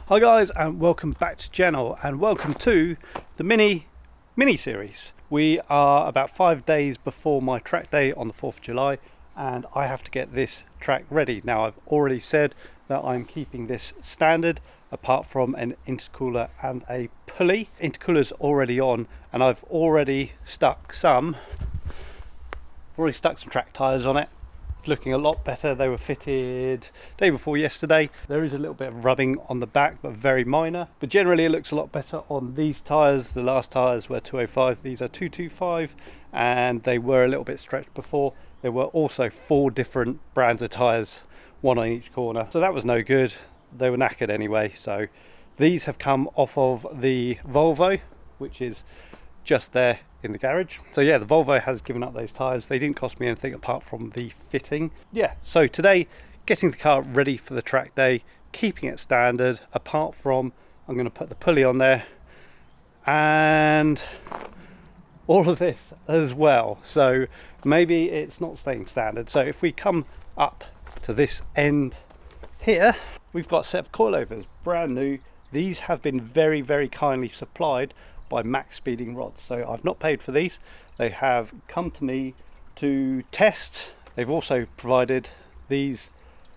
Hi guys, and welcome back to the channel, and welcome to the mini series. We are about 5 days before my track day on the 4th of July, and I have to get this track ready. Now, I've already said that I'm keeping this standard apart from an intercooler and a pulley. Intercooler's already on, and I've already stuck some track tires on it. Looking a lot better. They were fitted day before yesterday. There is a little bit of rubbing on the back, but very minor, but generally it looks a lot better on these tires. The last tires were 205, these are 225, and they were a little bit stretched before. There were also 4 different brands of tires, one on each corner, so that was no good. They were knackered anyway. So these have come off of the Volvo, which is just there in the garage. So yeah, the Volvo has given up those tires. They didn't cost me anything apart from the fitting. Yeah, so today, getting the car ready for the track day, keeping it standard, apart from I'm going to put the pulley on there and all of this as well. So maybe it's not staying standard. So if we come up to this end here, we've got a set of coilovers, brand new. These have been very kindly supplied by maxpeedingrods. So I've not paid for these. They have come to me to test. They've also provided these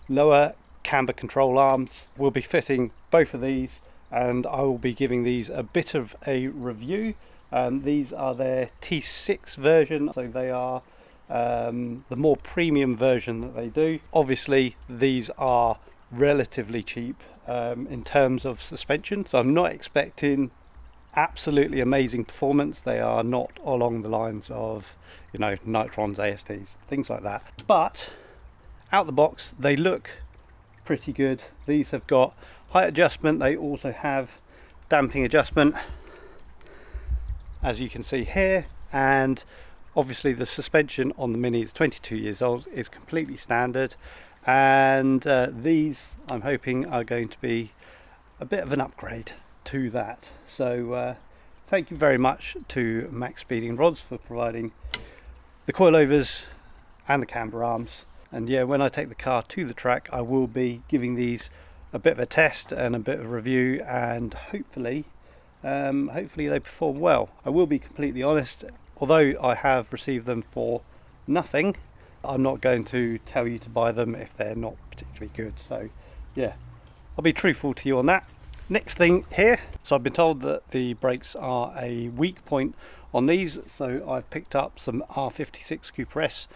lower camber control arms. We'll be fitting both of these, and I will be giving these a bit of a review. These are their T6 version, so they are the more premium version that they do. Obviously these are relatively cheap in terms of suspension, so I'm not expecting absolutely amazing performance. They are not along the lines of, you know, Nitrons, ASTs, things like that, but out the box they look pretty good. These have got height adjustment. They also have damping adjustment, as you can see here, and obviously the suspension on the Mini is 22 years old, is completely standard, and these I'm hoping are going to be a bit of an upgrade to that. So thank you very much to maxpeedingrods for providing the coilovers and the camber arms. And yeah, when I take the car to the track, I will be giving these a bit of a test and a bit of a review, and hopefully they perform well. I will be completely honest, although I have received them for nothing, I'm not going to tell you to buy them if they're not particularly good. So yeah, I'll be truthful to you on that. Next thing here, so I've been told that the brakes are a weak point on these, so I've picked up some R56 Cooper S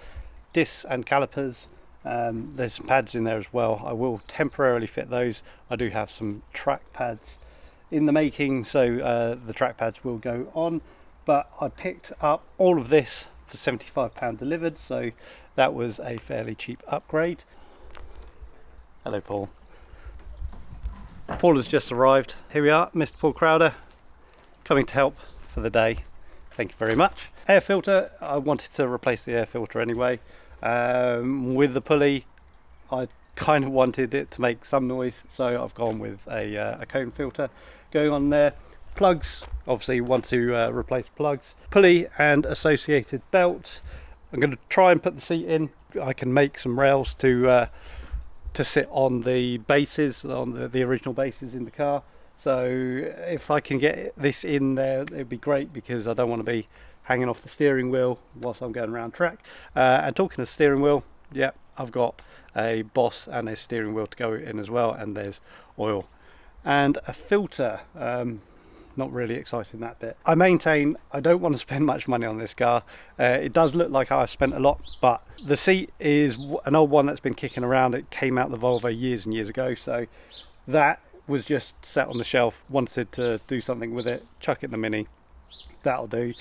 discs and calipers. There's some pads in there as well. I will temporarily fit those. I do have some track pads in the making, so the track pads will go on, but I picked up all of this for £75 delivered, so that was a fairly cheap upgrade. Hello Paul. Paul has just arrived. Here we are, Mr. Paul Crowder, coming to help for the day. Thank you very much. Air filter, I wanted to replace the air filter anyway. With the pulley, I kind of wanted it to make some noise, so I've gone with a cone filter going on there. Plugs, obviously you want to replace plugs. Pulley and associated belt. I'm going to try and put the seat in. I can make some rails to sit on the bases, on the original bases in the car. So if I can get this in there, it'd be great, because I don't want to be hanging off the steering wheel whilst I'm going around track. And talking of steering wheel, yeah, I've got a Boss and a steering wheel to go in as well, and there's oil and a filter. Not really exciting that bit. I maintain I don't want to spend much money on this car. It does look like I've spent a lot, but the seat is an old one that's been kicking around. It came out the Volvo years and years ago, so that was just sat on the shelf. Wanted to do something with it, chuck it in the Mini, that'll do.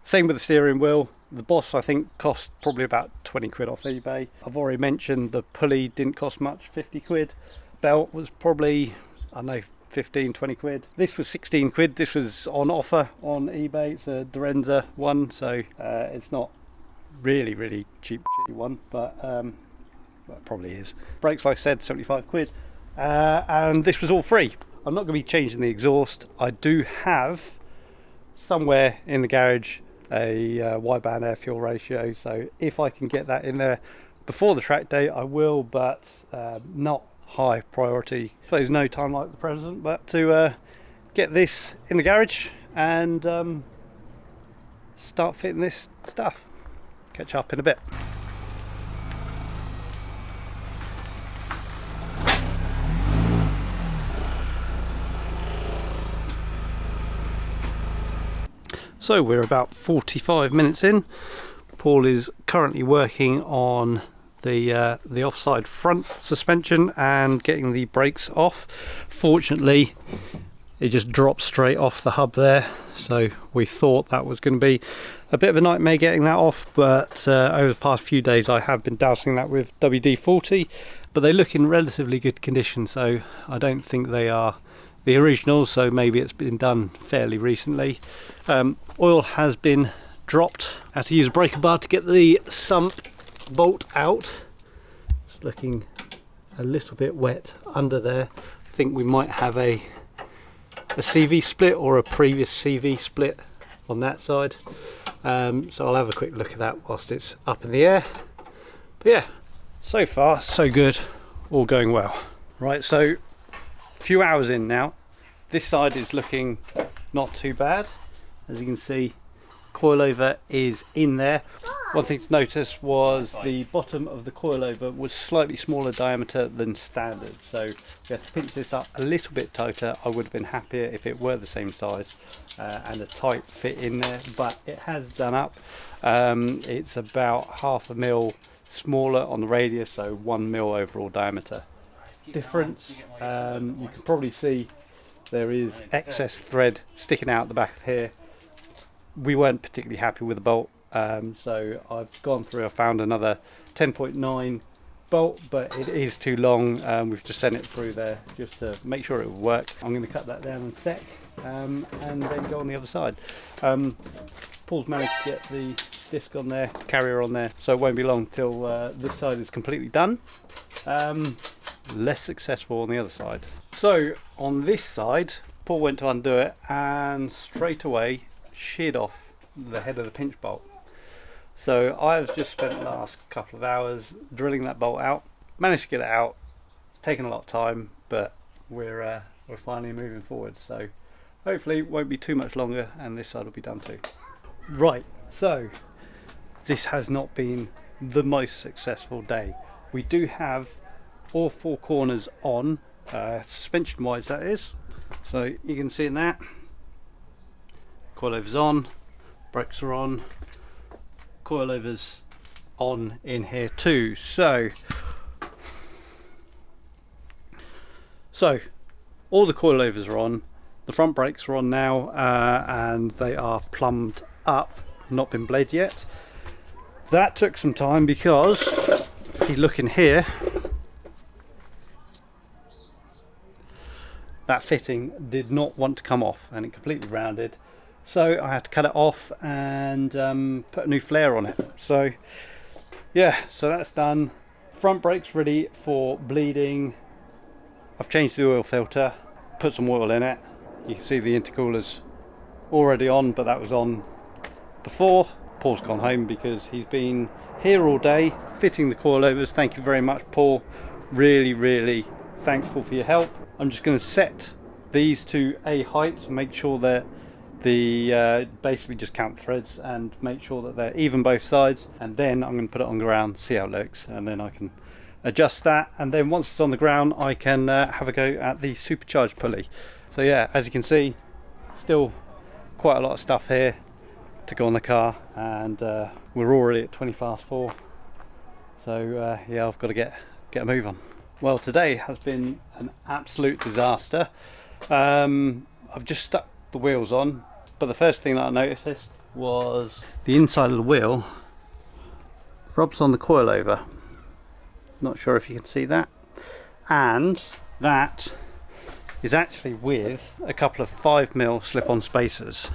Same with the steering wheel. The Boss I think cost probably about 20 quid off eBay. I've already mentioned the pulley didn't cost much, 50 quid. Belt was probably, I don't know, 15-20 quid. This was 16 quid. This was on offer on eBay. It's a Durenza one, so it's not really cheap one, but well, it probably is. Brakes, like I said, 75 quid, and this was all free. I'm not going to be changing the exhaust. I do have somewhere in the garage a wideband air fuel ratio, so if I can get that in there before the track day I will, but not high priority. I suppose no time like the present, but to get this in the garage and start fitting this stuff. Catch up in a bit. So we're about 45 minutes in. Paul is currently working on the offside front suspension and getting the brakes off. Fortunately, it just dropped straight off the hub there, so we thought that was going to be a bit of a nightmare getting that off, but over the past few days I have been dousing that with WD-40, but they look in relatively good condition, so I don't think they are the original, so maybe it's been done fairly recently. Oil has been dropped. I had to use a breaker bar to get the sump bolt out. It's looking a little bit wet under there. I think we might have a CV split or a previous CV split on that side. So I'll have a quick look at that whilst it's up in the air. But yeah, so far so good, all going well. Right, so a few hours in now. This side is looking not too bad. As you can see, coilover is in there. One thing to notice was the bottom of the coilover was slightly smaller diameter than standard, so we had to pinch this up a little bit tighter. I would have been happier if it were the same size and a tight fit in there, but it has done up. It's about 0.5 mil smaller on the radius, so 1 mil overall diameter difference. You can probably see there is excess thread sticking out the back of here. We weren't particularly happy with the bolt, so I've gone through, I found another 10.9 bolt, but it is too long. We've just sent it through there just to make sure it will work. I'm going to cut that down in a sec and then go on the other side. Paul's managed to get the disc on there, carrier on there, so it won't be long till this side is completely done. Less successful on the other side. So on this side, Paul went to undo it and straight away sheared off the head of the pinch bolt. So I've just spent the last couple of hours drilling that bolt out. Managed to get it out. It's taken a lot of time, but we're finally moving forward. So hopefully it won't be too much longer and this side will be done too. Right, so this has not been the most successful day. We do have all 4 corners on, suspension wise that is. So you can see in that. Coilovers on, brakes are on, coilovers on in here too. So all the coilovers are on, the front brakes are on now, and they are plumbed up, not been bled yet. That took some time because if you look in here, that fitting did not want to come off and it completely rounded. So I had to cut it off and put a new flare on it. So yeah, so that's done. Front brakes ready for bleeding. I've changed the oil filter, put some oil in it. You can see the intercooler's already on, but that was on before. Paul's gone home because he's been here all day fitting the coilovers. Thank you very much, Paul. Really thankful for your help. I'm just going to set these to a height, make sure that the basically just count threads and make sure that they're even both sides, and then I'm going to put it on the ground, see how it looks, and then I can adjust that, and then once it's on the ground I can have a go at the supercharged pulley. So yeah, as you can see, still quite a lot of stuff here to go on the car, and we're already at 4:20. So yeah, I've got to get a move on. Well, today has been an absolute disaster. I've just stuck the wheels on, but the first thing that I noticed was the inside of the wheel rubs on the coilover. Not sure if you can see that, and that is actually with a couple of 5mm slip-on spacers.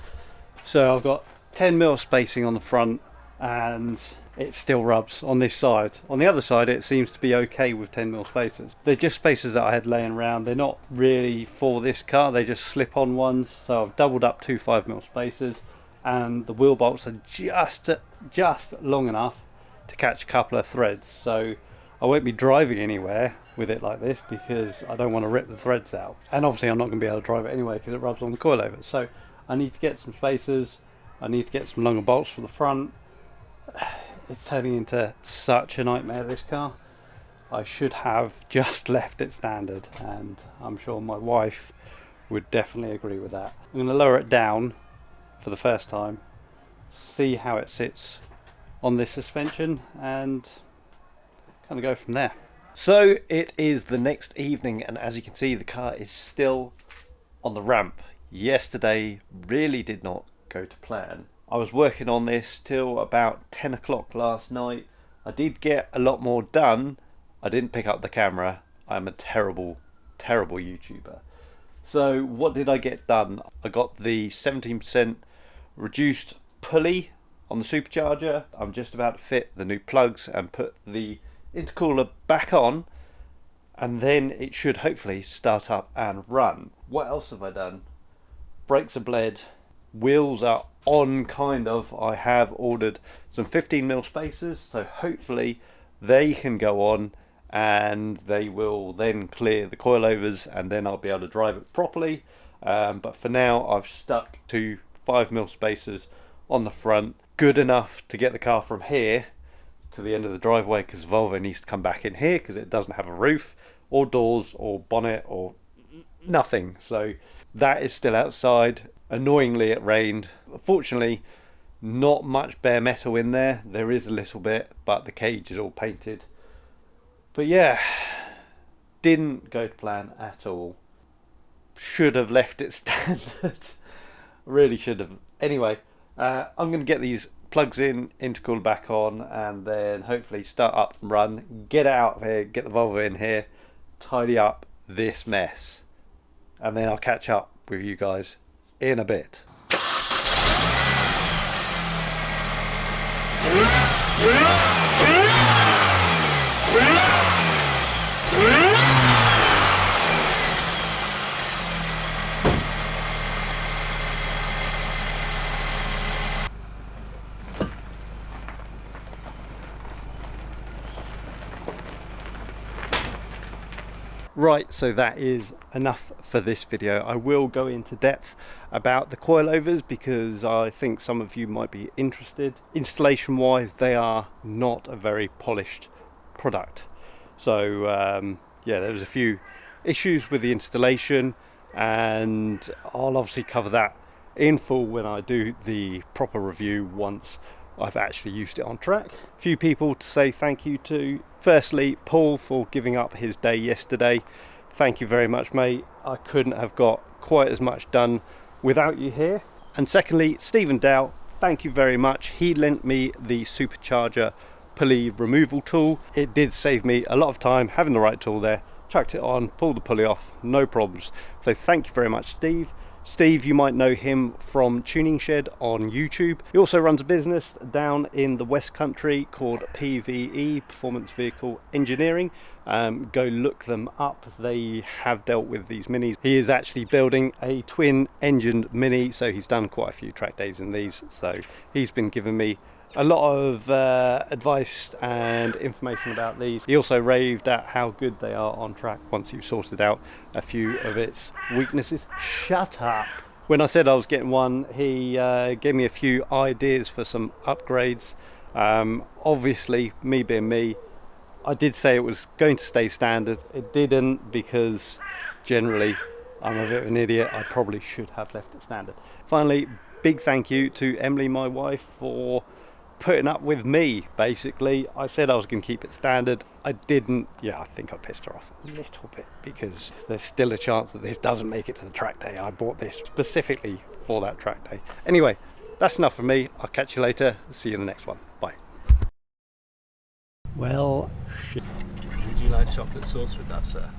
So I've got 10mm spacing on the front and it still rubs on this side. On the other side it seems to be okay with 10mm spacers. They're just spacers that I had laying around. They're not really for this car, they just slip on ones. So I've doubled up 2 5mm spacers, and the wheel bolts are just long enough to catch a couple of threads. So I won't be driving anywhere with it like this because I don't want to rip the threads out, and obviously I'm not going to be able to drive it anyway because it rubs on the coilovers. So I need to get some spacers, I need to get some longer bolts for the front. It's turning into such a nightmare, this car. I should have just left it standard, and I'm sure my wife would definitely agree with that. I'm going to lower it down for the first time, see how it sits on this suspension, and kind of go from there. So it is the next evening, and as you can see, the car is still on the ramp. Yesterday really did not go to plan. I was working on this till about 10 o'clock last night. I did get a lot more done. I didn't pick up the camera. I'm a terrible YouTuber. So what did I get done? I got the 17% reduced pulley on the supercharger. I'm just about to fit the new plugs and put the intercooler back on, and then it should hopefully start up and run. What else have I done? Brakes are bled, wheels are on kind of. I have ordered some 15mm spacers, so hopefully they can go on and they will then clear the coilovers, and then I'll be able to drive it properly. But for now I've stuck to 5mm spacers on the front, good enough to get the car from here to the end of the driveway, because Volvo needs to come back in here because it doesn't have a roof or doors or bonnet or nothing. So that is still outside. Annoyingly, it rained. Fortunately, not much bare metal in there. There is a little bit, but the cage is all painted. But yeah, didn't go to plan at all. Should have left it standard. Really should have. Anyway, I'm going to get these plugs in, intercooler back on, and then hopefully start up and run, get it out of here, get the Volvo in here, tidy up this mess, and then I'll catch up with you guys in a bit. Right, so that is enough for this video. I will go into depth about the coilovers because I think some of you might be interested. Installation wise, they are not a very polished product. So yeah, there was a few issues with the installation, and I'll obviously cover that in full when I do the proper review once I've actually used it on track. A few people to say thank you to. Firstly, Paul, for giving up his day yesterday. Thank you very much, mate. I couldn't have got quite as much done without you here. And secondly, Stephen Dow, thank you very much. He lent me the supercharger pulley removal tool. It did save me a lot of time having the right tool there. Chucked it on, pulled the pulley off, no problems. So thank you very much, Steve. Steve, you might know him from Tuning Shed on YouTube. He also runs a business down in the West Country called PVE, Performance Vehicle Engineering. Go look them up. They have dealt with these minis. He is actually building a twin engined mini, so he's done quite a few track days in these. So he's been giving me a lot of advice and information about these. He also raved at how good they are on track once you've sorted out a few of its weaknesses. Shut up! When I said I was getting one, he gave me a few ideas for some upgrades. Obviously, me being me, I did say it was going to stay standard. It didn't, because generally I'm a bit of an idiot. I probably should have left it standard. Finally, big thank you to Emily, my wife, for putting up with me. Basically, I said I was going to keep it standard. I didn't. Yeah, I think I pissed her off a little bit, because there's still a chance that this doesn't make it to the track day. I bought this specifically for that track day. Anyway, that's enough from me. I'll catch you later. See you in the next one. Bye. Well, would you like chocolate sauce with that, sir?